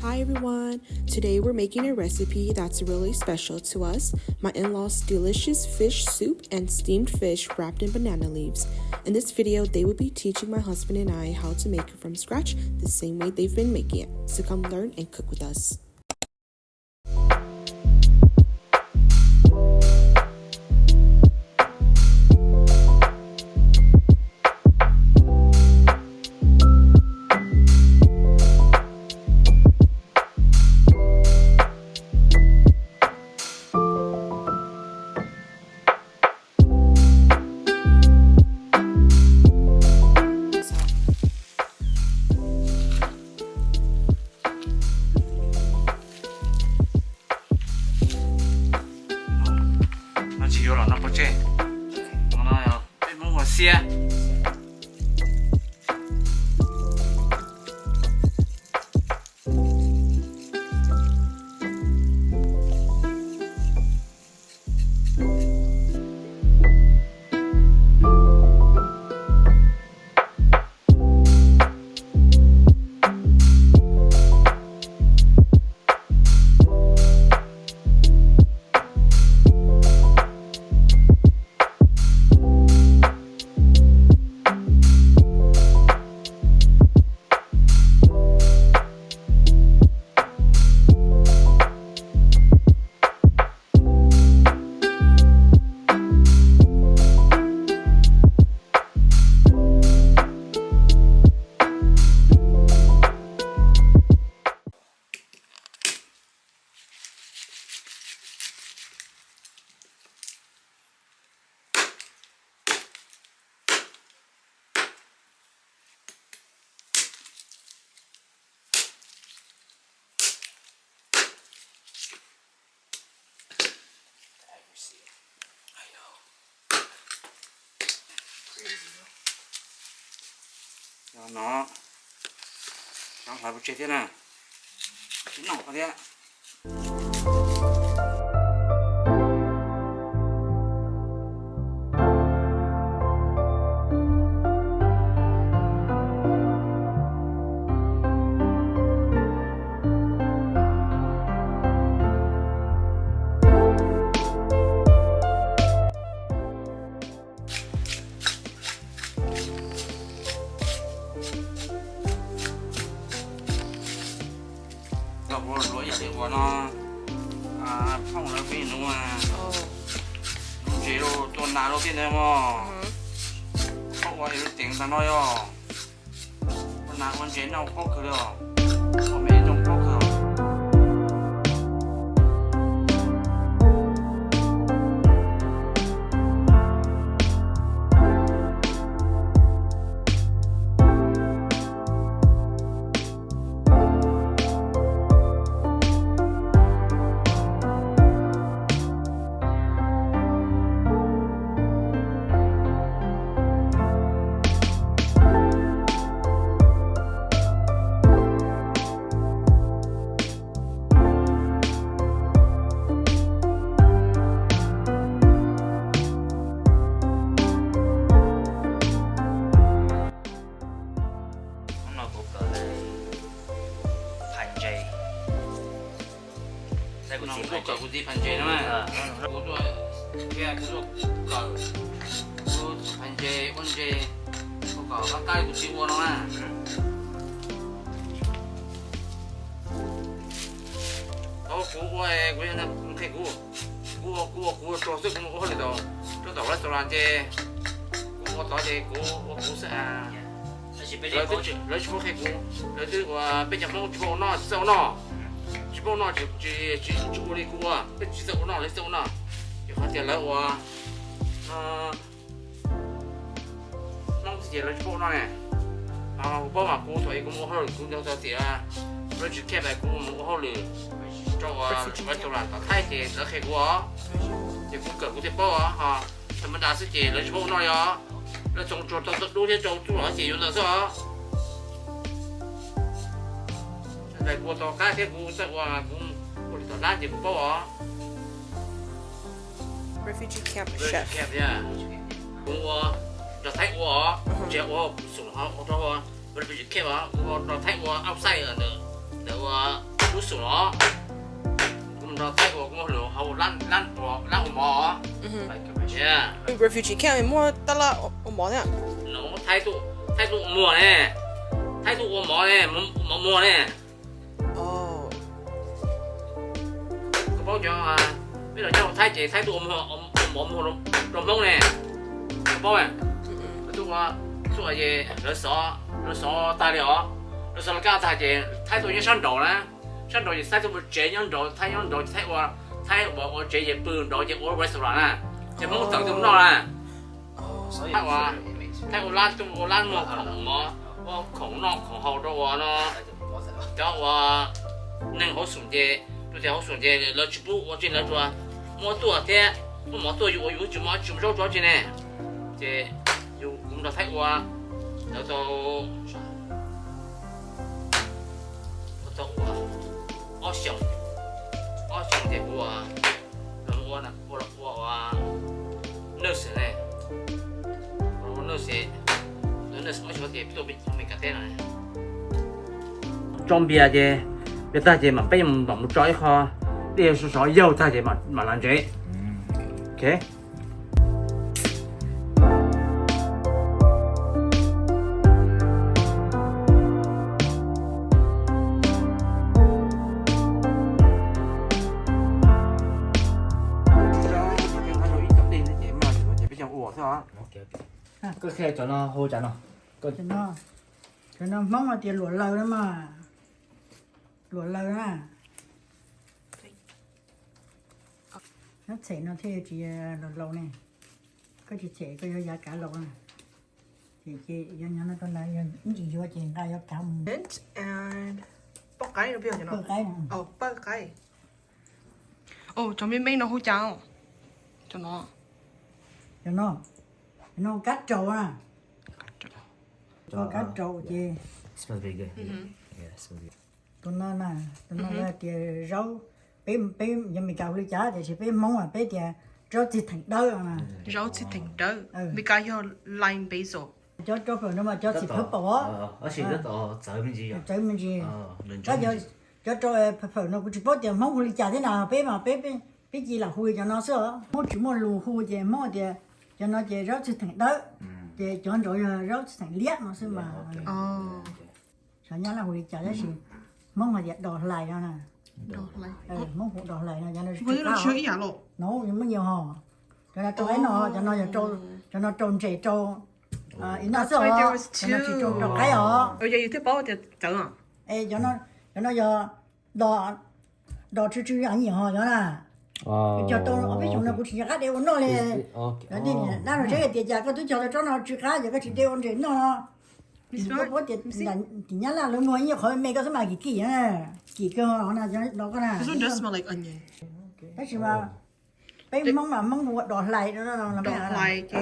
Hi everyone! Today we're making a recipe that's really special to us, my in-laws' delicious fish soup and steamed fish wrapped in banana leaves. In this video, they will be teaching my husband and I how to make it from scratch the same way they've been making it. So come learn and cook with us. Nó chỉ vô là nó có chê nó biết muốn vào xe nó phải một chuyện thế này chín nọ thế ạ lỗi sự của nó phong nó pin đúng không chế độ tuần nào đầu tiên đấy mà không có yếu tiếng ta nói rồi tuần nào con chế nào có cửa rồi có mấy trong có cửa cậu cũng đi phản chế nữa mà bố tôi kia cứ cậu bố phản chế ôn chế cậu các cái cũng chịu nó mà đó cú của em không thể cú trò sức cũng có được đâu cho tàu lại tàu làm chế cú tàu chế cú sẽ lấy chú khách cú lấy thứ của bên trong chú nó sau nó bố nó chỉ đi cua chỉ sợ nó lấy sợ nó chỉ phát tiền lấy của nó chỉ lấy bố nó này bố mà cua thôi cũng hơi cũng đâu sao tiền rồi chỉ kẹp lại cũng hơi lười cho mấy chỗ làm thay thì nó khai của thì cũng cỡ cũng thế bố ha thì mình đã sẽ chỉ lấy bố nó đó nó trồng trồng tao đúng thế trồng chú nó chỉ dùng được sao này của tao cái thế cũng sẽ qua cũng tao đá thì cũng bỏ Refugee camp chef yeah cũng tao thấy của chế của sủng họ cho refugee camp nó thấy của outside nữa nữa 数咯。咁就泰國咁路後咱有毛。Yeah。 refugee camp 摸得啦，我摸呢。我態度有毛呢，態度有毛呢，冇毛呢。哦。個保障啊，呢度有態度有毛呢，個保嘅。做嘢勒索大了，勒索家大隻，態度要上道啦，上道就態度這樣道，態我這嘢半道嘢我 restaurant 啦，就冇等咁多啦。睇我拉我窮好多話咯，然後話能好順嘅，都係好順嘅，攞全部我進來做，冇多嘅，我冇多我有就冇做咗呢，即要咁就睇我，有到我想嘅我話nurse呢，我 nurse 我想嘅都未搞掂啦。裝備嘅，別大隻嘛，俾唔做一個，呢個所有大隻嘛難做。OK。có khe cho nó hô cho nó cho nó mong là tiền lúa lâu đó mà lúa lâu đó nó chảy nó theo chỉ lúa lâu này có chỉ chảy có giá cả lâu này chị nó con này những gì vô tiền ra vô cầm And bóc cái nó biểu cho nó. bơ cái này bóc cái. Trong bên bên nó hỗ trợ cho nó cắt trâu à cắt trâu chị smells very good yeah smells good tụi nó là tiền rau bé giờ mình cào đi chả thì chỉ bé mong là bé tiền rau thì thành đỡ mà rau thịt thịnh đỡ. Vì cái hiệu lime basil. cho phải nó mà cho thịt hấp bỏ ở trên đất ở trái mình gì trái mình gì lần đó giờ cho phải nó cũng chỉ bỏ tiền mong đi chả thế nào bé gì là hui cho nó sợ mong chỉ mong lù hui thì mong thì cho nó chỉ rau thịt thành đỡ thì chọn rồi rau thịt thành liếc nó xem mà sao nhá là hui chả thế gì mong là dẹp đỏ lại đó nè mong hụt đỏ lại nó Với nó chứa ý hả lộ? nấu nhưng mà nhiều hò cho nó trâu ấy nó cho nó trộn trẻ trâu ý nó sợ cho nó chỉ trộn trâu cái hò Giờ yêu thích bảo thì chở à? ê cho nó giờ đỏ chú ăn nhiều hò cho nè cho tôi ở bên chúng nó cũng chỉ cá đều nó lên đó đi nè nó rồi cái tiền giá cái tôi cho nó chú cá giờ cái chỉ đều trên nó có tiền là chỉ nhớ là lúc mới nhiều khỏi mấy cái số mà kỳ á kỳ cơ nó là cho nó có nè This one does smell like onion. cái gì mà bé mong mua đỏ lại nó là Đỏ lại chị.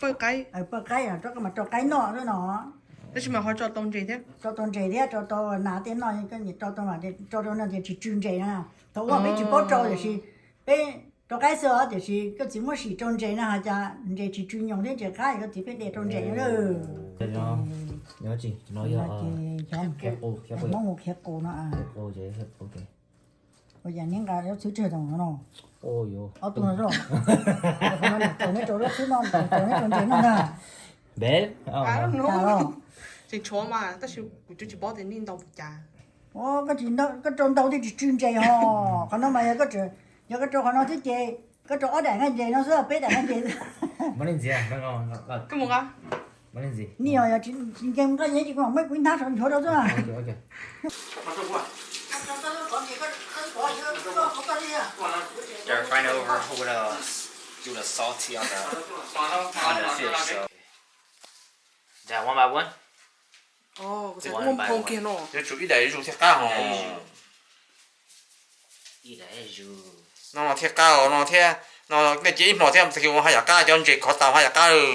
Bơ cái. bơ cái à cho cái mà cho cái nọ nữa nó Thế mà họ cho tông gì thế? cho tôi trẻ thế cho tôi nã tiền nó cái gì cho tôi mà cho tôi nó chỉ chuyên trẻ nè tôi có biết chỉ có cho thì bé cho cái sữa thì cái chỉ mới chỉ trồng trẻ nè hả cha để chỉ chuyên用thế chỉ cái cái thì biết để trồng trẻ nữa nó nhớ chị nó giờ khép mong một khép cổ nó à ô chị khép ok bây giờ những cái nó chữ trời đồng nó ôi yo ở tụi nó rồi nó là tụi nó trộn nó xíu non tụi nó trộn trẻ nó nè bé I don't Dạ know. rồi. Chỉ chua mà, tất nhiên chỉ bỏ tiền lên đâu chả. Ô cái chuyện đó cái trộn đầu thì chỉ chuyên trẻ ho còn nó mà cái chỗ giờ cái chỗ họ nó thích trẻ cái chỗ ở đảng cái gì nó sẽ biết đảng cái gì món lên gì à nó Cái một á? món lên gì nhiều giờ chỉ game cái gì chỉ còn mấy quyển thác rồi chỗ đâu chứ à ok They're frying over with do the salty on the fish. So. Yeah, one by one. Cái One mông by mông one. kia nó. Để chủ ý để dùng thiết cá hả? Eat it, you. Nó thiết cá hả? Nó cái chỉ một thiết thì họ hay cá cho anh chị có tàu hay cá rồi.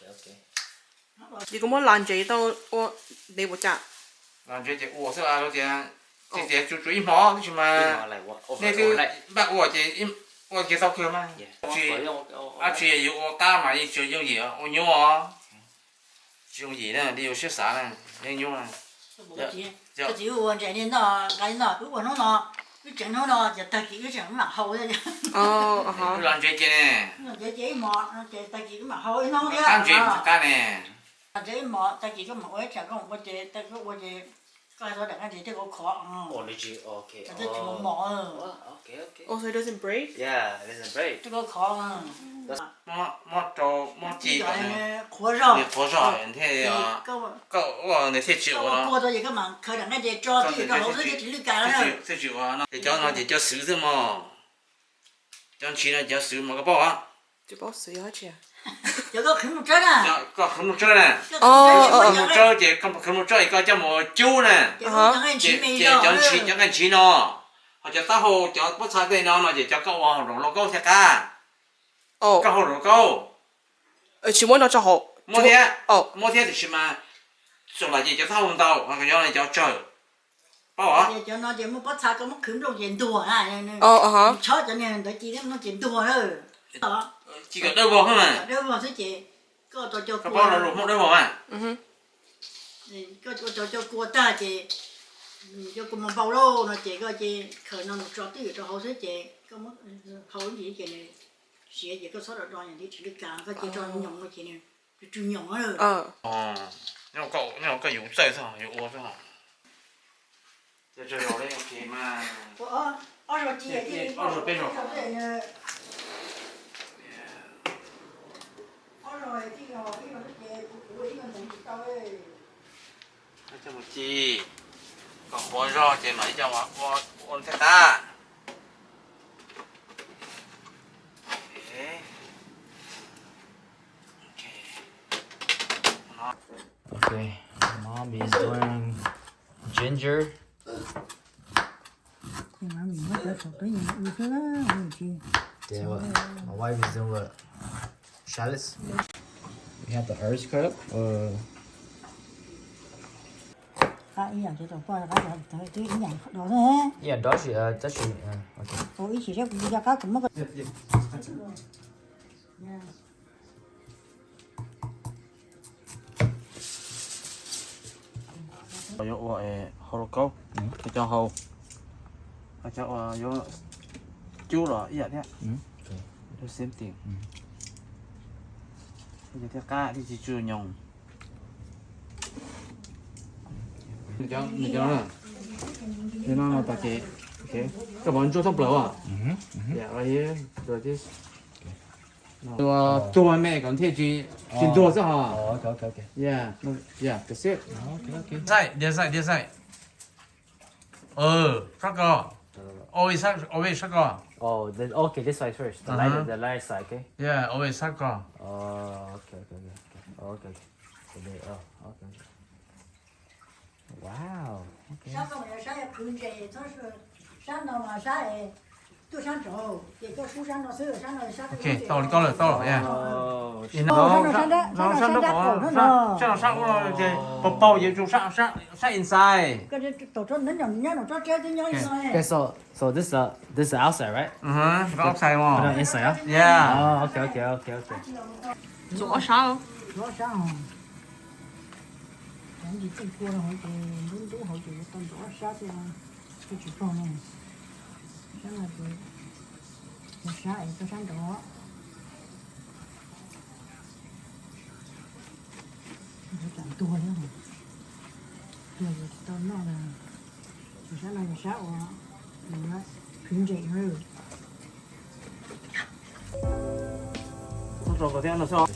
Okay. Chỉ có muốn làm gì đâu, để một chả. Làm chị ủa sao à? Chị chủ ý mỏ chứ mà. Like what? Nên cứ bác ủa chị ủa chị sao kia mà. Chị yêu cá mà chị yêu gì? Ủa nhú à? Chị yêu gì nè? Đi yêu xếp xả nè, nhú nè. 这只有我这里呢，俺那如果弄呢，就正常呢，就大几个正嘛好的。哦，啊哈。让姐姐呢，这嘛，这大几个嘛好的弄的。干姐不干呢。这嘛，大几个嘛，我讲讲，我这，刚才说两个这个壳啊。Oh, legit. Okay. 这就毛毛。 Okay, okay. Oh, so it doesn't break? Yeah, it isn't break. 这个壳啊。摸鸡个呢？火烧。火烧，你睇啊。我你睇住我啦。过到一个嘛，可能那些招这个好多就直接干了。睇住啊，你叫那就叫手啫嘛，將錢咧叫手嘛個包啊。就包水要吃。这个啃不着呢。個啃木椒咧。哦啃木椒就啃木椒，一個叫木椒咧。这将錢咯，或者打好叫不差啲咯，就叫個黃龍高食噶，哦，高龍高。全部都做好。摩天。哦。摩天就是嘛，做嚟就叫他紅豆，或者樣嚟叫椒。包啊。就那就没把茶给我们啃不着见多啊，哦，啊哈。炒着呢，都记得我见多了。啊。這個都冇係咪？都冇是這個就叫個包落肉冇都冇啊。嗯哼。個就叫過大這，就咁麼包咯，那這個這可能做對就好些這，咁麼好啲嘅呢，寫這個炒到當人哋處理乾，個這裝用嘅這呢，就專用啊。嗯。哦，因為個油劑先，油鍋先。就最後呢個皮嘛。二手機，二手背手。這麼雞，個火燒這麼一叫我睇下。Okay, mom is doing ginger. Yeah, what? My wife is doing what? Shallots. We have the herbs cut up. Yeah, that's okay. Có gọi hồ câu, cái cho hồ, cái cho vô chú rồi, ý thế, tôi xem tiền, bây giờ cá thì chỉ chưa nhồng, cho nè, thế nó ta chế, ok, các bạn cho xong lẩu à, dạ rồi this. Tua mẹ còn thế chứ tua sao hả? Okay. Yeah, that's it. Okay. This side. Sắc cỏ. Always sắc cỏ. Oh, then okay, this side first. The light side, okay? Yeah, always sắc cỏ. Okay. Okay. So they, okay. Wow. Okay. Ok, tao rồi, yeah. Nó sang bao nhiêu chung sang inside. Okay, so this is the outside, right? Có outside Put mà. it inside, huh? Yeah. Oh, okay. Rõ sao? Rồi có thêm là sao?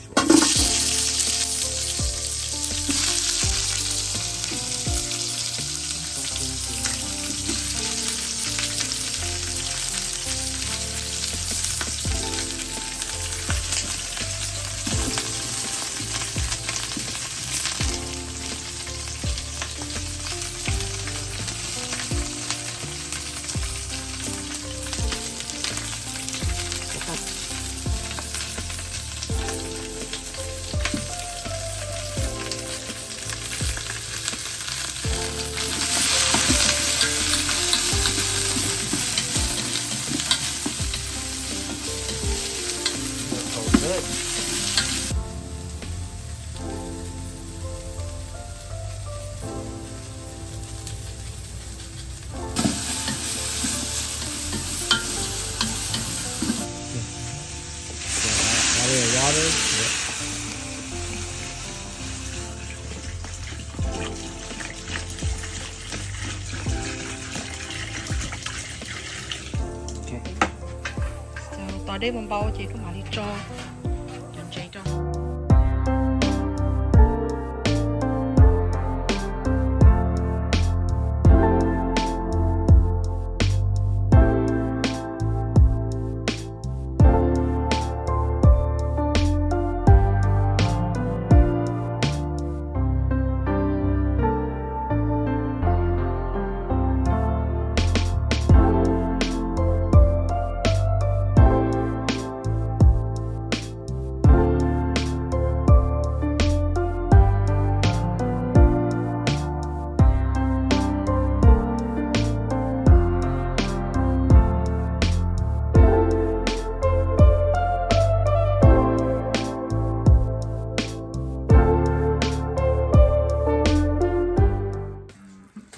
xóa đây bằng bao chị cứ mà đi cho chọn chế cho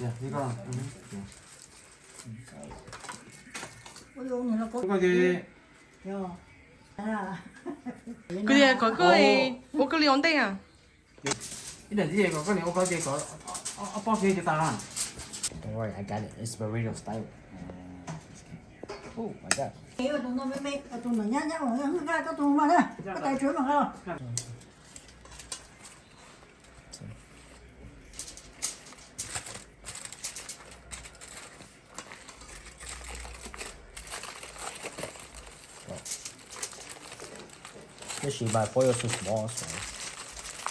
Dạ, đi con. ôi dồi này nó có Có gì? Yo. À. 그래 거기 오클리 온대야 Cái đợt gì có cái này có gì có bao gì cho ta. Don't worry, I got it. It's burrito style. Oh my god. Cái ở trong nó mấy ở trong nó nhá nhá mà nó ra cái trong mà đây cái tay chuối mà không This she buy foil so small, so.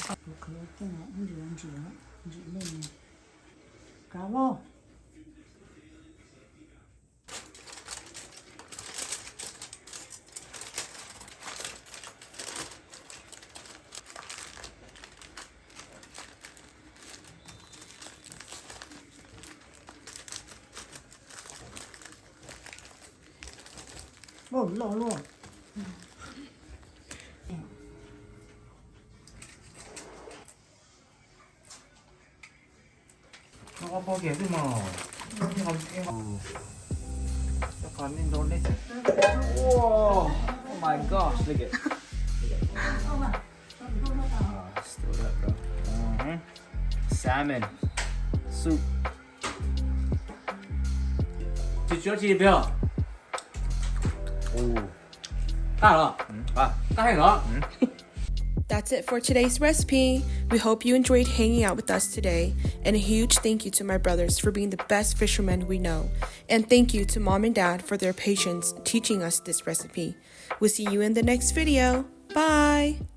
cái này không rửa lên cá vô Ồ, lộ luôn. Nó có bao gì mà. Cho con nên đốn đấy. Whoa! Oh my gosh, look at. Still up, bro. Salmon soup. Chị chữa chị biết không? Oh. Ta rồi. Ta hay rồi. That's it for today's recipe. We hope you enjoyed hanging out with us today. And a huge thank you to my brothers for being the best fishermen we know. And thank you to Mom and Dad for their patience teaching us this recipe. We'll see you in the next video. Bye!